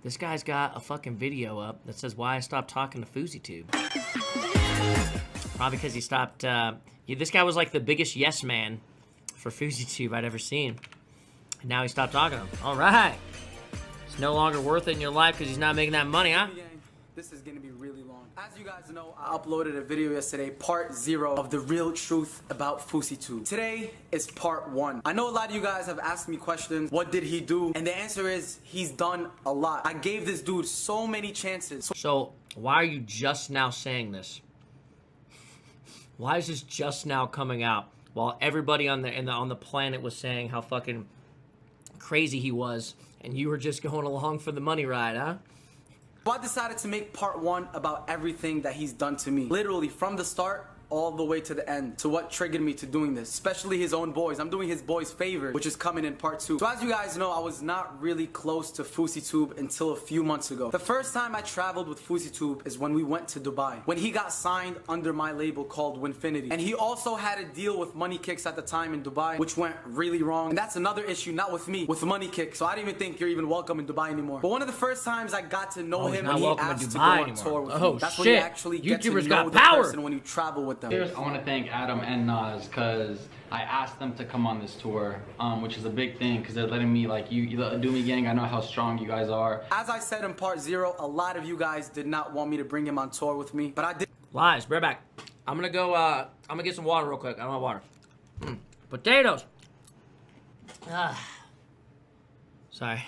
This guy's got a fucking video up that says why I stopped talking to FOUSEYTUBE. Probably because he stopped, this guy was like the biggest yes man for FOUSEYTUBE I'd ever seen. And now he stopped talking to him. All right. It's no longer worth it in your life because he's not making that money, huh? This is gonna be really long. As you guys know, I uploaded a video yesterday, part 0 of the real truth about FOUSEYTUBE. Today is part 1. I know a lot of you guys have asked me questions, what did he do? And the answer is, he's done a lot. I gave this dude so many chances. So, why are you just now saying this? Why is this just now coming out? While everybody on the planet was saying how fucking crazy he was, and you were just going along for the money ride, huh? So I decided to make part 1 about everything that he's done to me. Literally, from the start all the way to the end, to what triggered me to doing this, especially his own boys. I'm doing his boys' favor, which is coming in part 2. So as you guys know, I was not really close to FOUSEYTUBE until a few months ago. The first time I traveled with FOUSEYTUBE is when we went to Dubai, when he got signed under my label called Winfinity. And he also had a deal with Money Kicks at the time in Dubai, which went really wrong. And that's another issue, not with me, with Money Kicks. So I don't even think you're even welcome in Dubai anymore. But one of the first times I got to know him, and he asked to go on tour with me. That's when you actually get to know the person when you travel with them. I want to thank Adam and Nas because I asked them to come on this tour, which is a big thing because they're letting me, like, you the Doomy Gang, I know how strong you guys are. As I said in part 0, a lot of you guys did not want me to bring him on tour with me, but I did. Lies, bear back. I'm gonna go, I'm gonna get some water real quick. I don't have water. Potatoes. Sorry.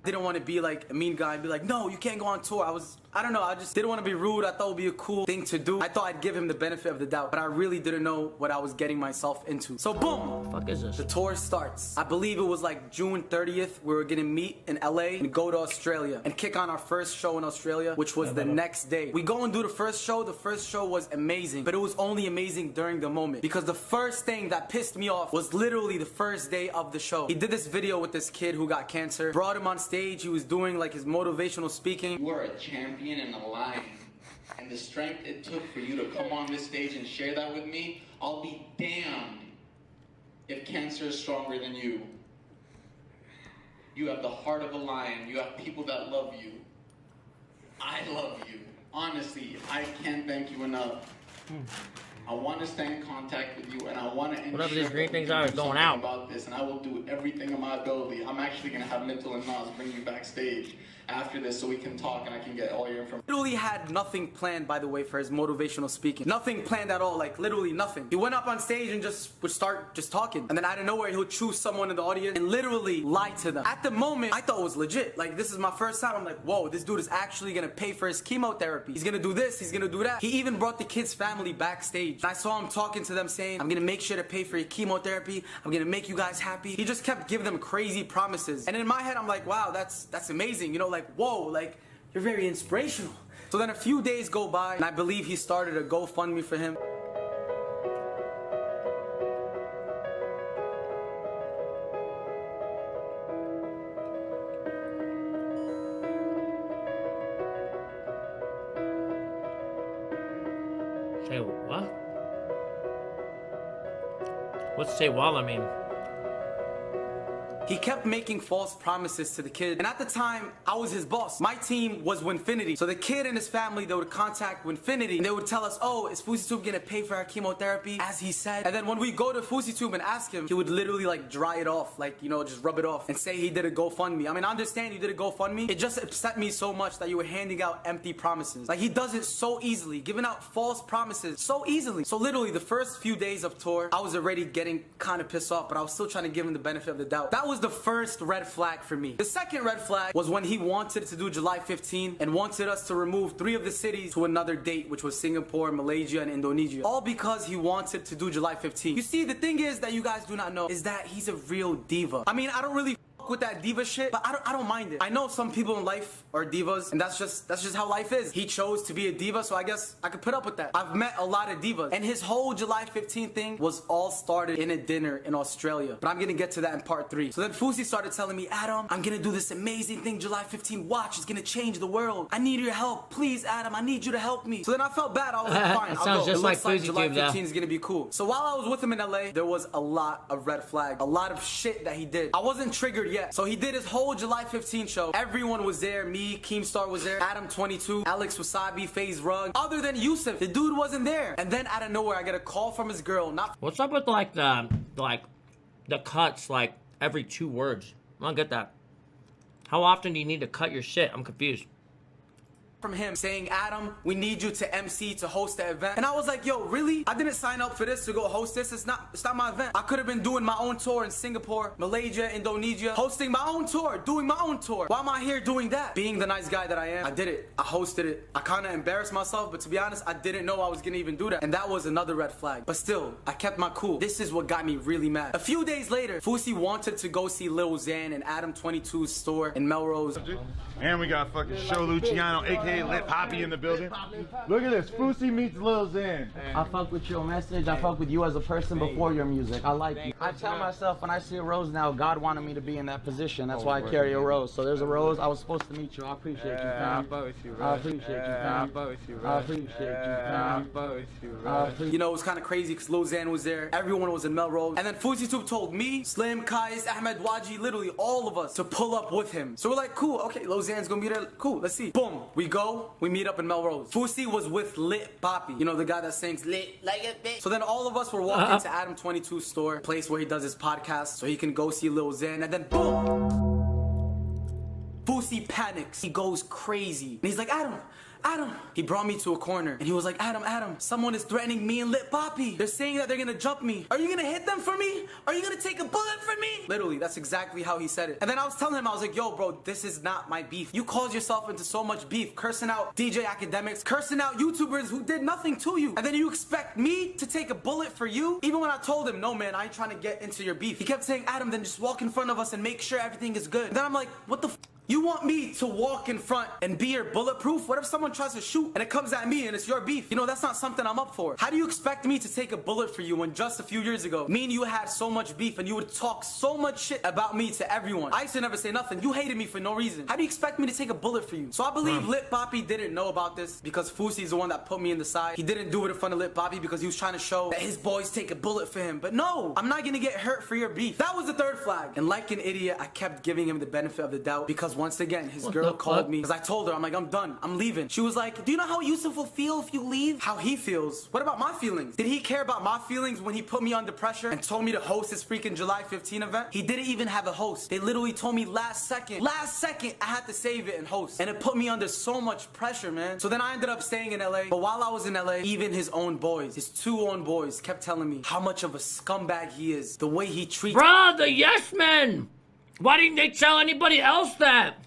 Didn't want to be like a mean guy and be like, no, you can't go on tour. I don't know, I just didn't want to be rude. I thought it would be a cool thing to do. I thought I'd give him the benefit of the doubt, but I really didn't know what I was getting myself into. So boom! What the fuck is this? The tour starts. I believe it was like June 30th. We were gonna meet in LA and go to Australia and kick on our first show in Australia, which was the next day. We go and do the first show. The first show was amazing, but it was only amazing during the moment because the first thing that pissed me off was literally the first day of the show. He did this video with this kid who got cancer, brought him on stage. He was doing like his motivational speaking. You are a champion and a lion, and the strength it took for you to come on this stage and share that with me, I'll be damned if cancer is stronger than you. You have the heart of a lion. You have people that love you. I love you. Honestly, I can't thank you enough. I want to stay in contact with you, and I want to ensure whatever these green things are going out about this, and I will do everything in my ability. I'm actually going to have Mitchell and Nas bring you backstage after this so we can talk and I can get all your information. Literally had nothing planned, by the way, for his motivational speaking. Nothing planned at all, like literally nothing. He went up on stage and would start talking. And then out of nowhere, he'll choose someone in the audience and literally lie to them. At the moment, I thought it was legit. Like, this is my first time. I'm like, whoa, this dude is actually gonna pay for his chemotherapy. He's gonna do this, he's gonna do that. He even brought the kid's family backstage. And I saw him talking to them saying, I'm gonna make sure to pay for your chemotherapy. I'm gonna make you guys happy. He just kept giving them crazy promises. And in my head, I'm like, wow, that's amazing. You know, like, whoa, like, you're very inspirational. So then a few days go by, and I believe he started a GoFundMe for him. Say what? What's say while I mean? He kept making false promises to the kid. And at the time, I was his boss. My team was Winfinity. So the kid and his family, they would contact Winfinity and they would tell us, oh, is FOUSEYTUBE gonna pay for our chemotherapy? As he said. And then when we go to FOUSEYTUBE and ask him, he would literally like dry it off, like, you know, just rub it off and say he did a GoFundMe. I mean, I understand you did a GoFundMe. It just upset me so much that you were handing out empty promises. Like, he does it so easily, giving out false promises so easily. So literally the first few days of tour, I was already getting kind of pissed off, but I was still trying to give him the benefit of the doubt. That was the first red flag for me. The second red flag was when he wanted to do July 15 and wanted us to remove 3 of the cities to another date, which was Singapore, Malaysia, and Indonesia. All because he wanted to do July 15. You see, the thing is that you guys do not know is that he's a real diva. I mean, I don't really with that diva shit, but I don't mind it. I know some people in life are divas, and that's just how life is. He chose to be a diva, so I guess I could put up with that. I've met a lot of divas, and his whole July 15 thing was all started in a dinner in Australia. But I'm gonna get to that in part 3. So then Fousey started telling me, Adam, I'm gonna do this amazing thing July 15. Watch, it's gonna change the world. I need your help. Please, Adam, I need you to help me. So then I felt bad. I was like, fine, I'll go. It looks like July 15 is gonna be cool. So while I was with him in LA, there was a lot of red flags, a lot of shit that he did. I wasn't triggered yet. So he did his whole July 15 show. Everyone was there. Me, Keemstar was there. Adam 22, Alex Wasabi, FaZe Rug. Other than Yusuf, the dude wasn't there. And then out of nowhere, I get a call from his girl. What's up with like the cuts like every 2 words? I don't get that. How often do you need to cut your shit? I'm confused. From him saying, Adam, we need you to MC, to host the event. And I was like, yo, really? I didn't sign up for this to go host this. It's not my event. I could have been doing my own tour in Singapore, Malaysia, Indonesia, hosting my own tour, doing my own tour. Why am I here doing that? Being the nice guy that I am, I did it. I hosted it. I kind of embarrassed myself, but to be honest, I didn't know I was gonna even do that. And that was another red flag. But still, I kept my cool. This is what got me really mad. A few days later, Fousey wanted to go see Lil Xan in Adam 22's store in Melrose. And we got fucking Show Luciano, aka Lit Poppy in the building. Look at this, Fousey meets Lil Xan. I fuck with your message. I fuck with you as a person before your music. I like you. I tell myself when I see a rose now, God wanted me to be in that position. That's why I carry a rose. So there's a rose. I was supposed to meet you. I appreciate you, fam. I appreciate you, fam. I appreciate you, fam. You know, it was kind of crazy because Lil Xan was there. Everyone was in Melrose. And then FOUSEYTUBE told me, Slim, Kais, Ahmed Waji, literally all of us to pull up with him. So we're like, cool, okay, Lil Xan's gonna be there. Cool, let's see. Boom, we go, we meet up in Melrose. Fousey was with Lit Poppy. You know, the guy that sings Lit like a bitch. So then all of us were walking to Adam 22's store, place where he does his podcast, so he can go see Lil Xan. And then boom! Fousey panics. He goes crazy. And he's like, Adam, he brought me to a corner and he was like, Adam, someone is threatening me and Lit Poppy. They're saying that they're gonna jump me. Are you gonna hit them for me? Are you gonna take a bullet for me? Literally, that's exactly how he said it. And then I was telling him, I was like, yo, bro, this is not my beef. You caused yourself into so much beef, cursing out DJ academics, cursing out YouTubers who did nothing to you. And then you expect me to take a bullet for you? Even when I told him, no, man, I ain't trying to get into your beef. He kept saying, Adam, then just walk in front of us and make sure everything is good. And then I'm like, what the f? You want me to walk in front and be your bulletproof? What if someone tries to shoot and it comes at me and it's your beef? You know, that's not something I'm up for. How do you expect me to take a bullet for you when just a few years ago, me and you had so much beef and you would talk so much shit about me to everyone? I used to never say nothing. You hated me for no reason. How do you expect me to take a bullet for you? So I believe Lit Poppy didn't know about this because Fousey's the one that put me in the side. He didn't do it in front of Lit Poppy because he was trying to show that his boys take a bullet for him. But no, I'm not gonna get hurt for your beef. That was the third flag. And like an idiot, I kept giving him the benefit of the doubt because once again, his girl called me because I told her, I'm like, I'm done, I'm leaving. She was like, do you know how Yusuf will feel if you leave? How he feels? What about my feelings? Did he care about my feelings when he put me under pressure and told me to host his freaking July 15 event? He didn't even have a host. They literally told me last second I had to save it and host. And it put me under so much pressure, man. So then I ended up staying in LA. But while I was in LA, even his own boys, his 2 own boys, kept telling me how much of a scumbag he is. The way he treats— Bruh, the yes men! Why didn't they tell anybody else that?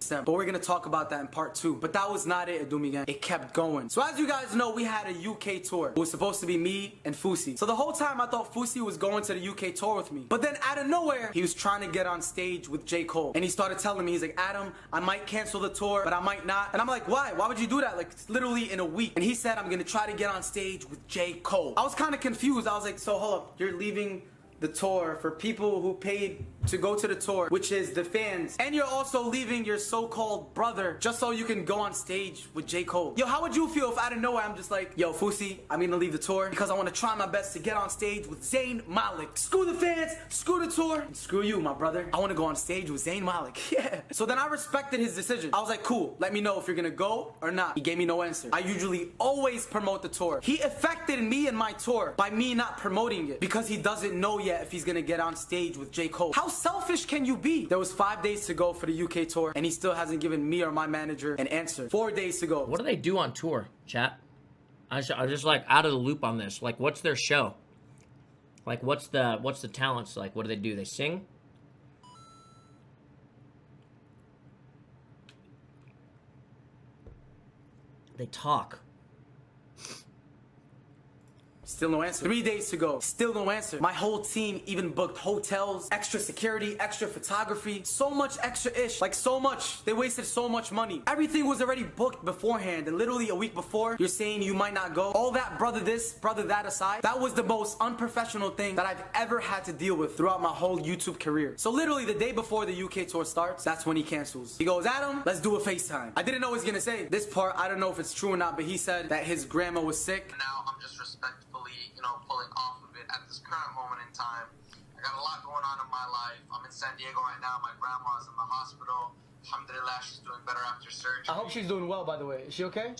But we're gonna talk about that in part 2. But that was not it, Adumi Gang. It kept going. So as you guys know, we had a UK tour. It was supposed to be me and Fousey. So the whole time I thought Fousey was going to the UK tour with me. But then out of nowhere, he was trying to get on stage with J. Cole. And he started telling me, he's like, Adam, I might cancel the tour, but I might not. And I'm like, why? Why would you do that? Like, it's literally in a week. And he said, I'm gonna try to get on stage with J. Cole. I was kind of confused. I was like, so hold up, you're leaving the tour for people who paid to go to the tour, which is the fans, and you're also leaving your so-called brother just so you can go on stage with J. Cole. Yo, how would you feel if out of nowhere I'm just like, yo, Fousey, I'm gonna leave the tour because I want to try my best to get on stage with Zayn Malik. Screw the fans, screw the tour, and screw you, my brother. I want to go on stage with Zayn Malik. Yeah. So then I respected his decision. I was like, cool, let me know if you're gonna go or not. He gave me no answer. I usually always promote the tour. He affected me and my tour by me not promoting it because he doesn't know yet if he's gonna get on stage with J. Cole. How selfish can you be? There was 5 days to go for the UK tour and he still hasn't given me or my manager an answer. 4 days to go. What do they do on tour, chat? I'm just like out of the loop on this. Like, what's their show? Like, what's the talents like? What do? They sing? They talk. Still no answer. 3 days to go. Still no answer. My whole team even booked hotels, extra security, extra photography, so much extra-ish. Like, so much. They wasted so much money. Everything was already booked beforehand, and literally a week before, you're saying you might not go. All that brother this, brother that aside, that was the most unprofessional thing that I've ever had to deal with throughout my whole YouTube career. So literally the day before the UK tour starts, that's when he cancels. He goes, Adam, let's do a FaceTime. I didn't know what he was gonna say. This part, I don't know if it's true or not, but he said that his grandma was sick. Now I'm just respectfully, pulling off of it at this current moment in time. I got a lot going on time of my life. I'm in San Diego right now. My grandma's in the hospital. Alhamdulillah, she's doing better after surgery. I hope she's doing well, by the way. Is she okay?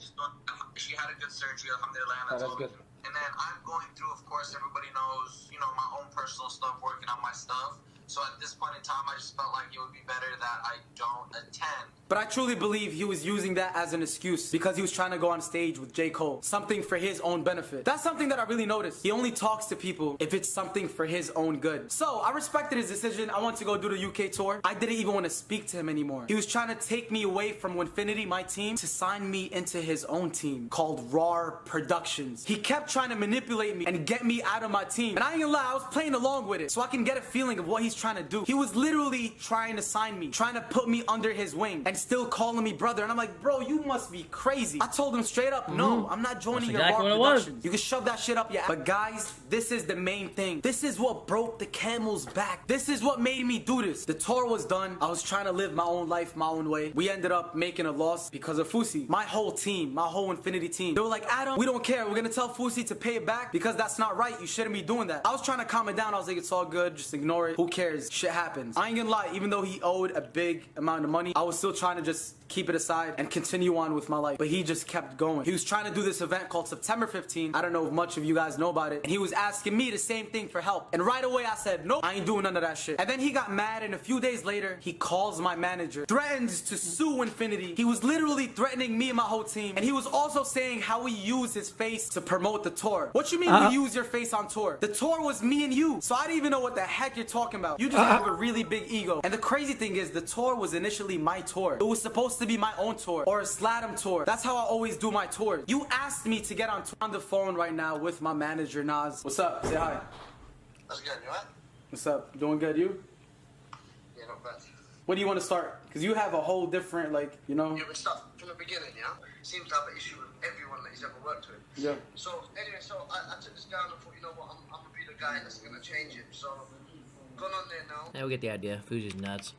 She had a good surgery, alhamdulillah, and that's good. And then I'm going through, of course, everybody knows, you know, my own personal stuff, working on my stuff. So at this point in time, I just felt like it would be better that I don't attend. But I truly believe he was using that as an excuse because he was trying to go on stage with J. Cole. Something for his own benefit. That's something that I really noticed. He only talks to people if it's something for his own good. So I respected his decision. I wanted to go do the UK tour. I didn't even want to speak to him anymore. He was trying to take me away from Winfinity, my team, to sign me into his own team called RAR Productions. He kept trying to manipulate me and get me out of my team. And I ain't gonna lie, I was playing along with it so I can get a feeling of what he's trying to do. He was literally trying to sign me, trying to put me under his wing, and still calling me brother. And I'm like, bro, you must be crazy. I told him straight up, no, I'm not joining your exactly RAR what it was. Productions. You can shove that shit up your ass. But guys, this is the main thing. This is what broke the camel's back. This is what made me do this. The tour was done. I was trying to live my own life, my own way. We ended up making a loss because of Fousey. My whole team, my whole Infinity team. They were like, Adam, we don't care. We're gonna tell Fousey to pay it back because that's not right. You shouldn't be doing that. I was trying to calm it down. I was like, it's all good. Just ignore it. Who cares? Shit happens. I ain't gonna lie. Even though he owed a big amount of money, I was still trying to just keep it aside and continue on with my life. But he just kept going. He was trying to do this event called September 15. I don't know if much of you guys know about it. And he was asking me the same thing for help. And right away I said, nope, I ain't doing none of that shit. And then he got mad, and a few days later, he calls my manager, threatens to sue Infinity. He was literally threatening me and my whole team. And he was also saying how we use his face to promote the tour. What you mean we use your face on tour? The tour was me and you. So I didn't even know what the heck you're talking about. You just have a really big ego. And the crazy thing is, the tour was initially my tour. It was supposed to be my own tour or a Sladum tour. That's how I always do my tours. You asked me to get on the phone right now with my manager, Nas. What's up? Say hi. That's good, you alright? What's up? Doing good, you? Yeah, not bad. What do you want to start? Because you have a whole different, like, you know. Yeah, we start from the beginning, yeah? Seems to have an issue with everyone that he's ever worked with. Yeah. So, anyway, I took this down and thought, you know what, I'm going to be the guy that's going to change it. So, gone on there now. Now we get the idea. Fousey's nuts.